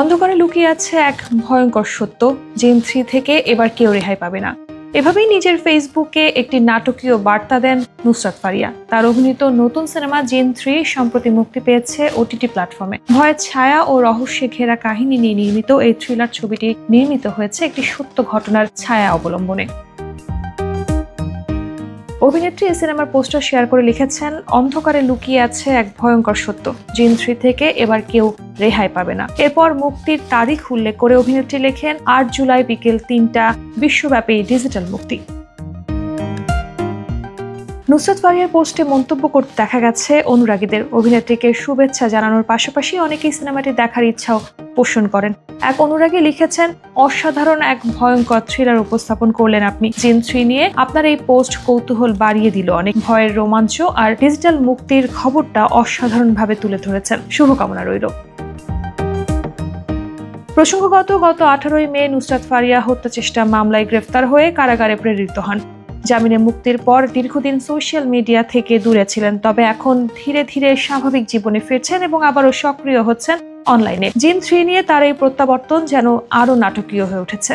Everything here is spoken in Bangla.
অন্ধকারে লুকিয়ে আছে এক ভয়ঙ্কর সত্য, জিন 3 থেকে এবার কেউ রেহাই পাবে না। এভাবেই নিজের ফেসবুকে একটি নাটকীয় বার্তা দেন নুসরাত ফারিয়া। তার অভিনীত নতুন সিনেমা জিন 3 সম্প্রতি মুক্তি পেয়েছে ওটিটি প্ল্যাটফর্মে। ভয়ের ছায়া ও রহস্যে ঘেরা কাহিনী নিয়ে নির্মিত এই থ্রিলার ছবিটি নির্মিত হয়েছে একটি সত্য ঘটনার ছায়া অবলম্বনে। অভিনেত্রী এই সিনেমার পোস্টার শেয়ার করে লিখেছেন, অন্ধকারে লুকিয়ে আছে এক ভয়ঙ্কর সত্য, জিন 3 থেকে এবার কেউ রেহাই পাবে না। এরপর মুক্তির তারিখ উল্লেখ করে অভিনেত্রী লেখেন, 8 জুলাই বিকেল 3টা বিশ্বব্যাপী ডিজিটাল মুক্তি। নুসরাত ফারিয়ার পোস্টে মন্তব্য করতে দেখা গেছে অনুরাগীদের। অভিনেত্রীকে শুভেচ্ছা জানানোর পাশাপাশি অনেকেই সিনেমাটি দেখার ইচ্ছাও পোষণ করেন। এক অনুরাগী লিখেছেন, অসাধারণ এক ভয়ঙ্কর থ্রিলার উপস্থাপন করলেন আপনি। জিন 3 নিয়ে আপনার এই পোস্ট কৌতূহল বাড়িয়ে দিল অনেক। ভয়ের রোমাঞ্চ আর ডিজিটাল মুক্তির খবরটা অসাধারণভাবে তুলে ধরেছেন। শুভকামনা রইল। প্রসঙ্গত, গত 18 মে নুসরাত ফারিয়া হত্যা চেষ্টা মামলায় গ্রেফতার হয়ে কারাগারে প্রেরিত হন। জামিনে মুক্তির পর দীর্ঘদিন সোশ্যাল মিডিয়া থেকে দূরে ছিলেন, তবে এখন ধীরে ধীরে স্বাভাবিক জীবনে ফিরছেন এবং আবারও সক্রিয় হচ্ছেন অনলাইনে। জিন 3 নিয়ে তার এই প্রত্যাবর্তন যেন আরো নাটকীয় হয়ে উঠেছে।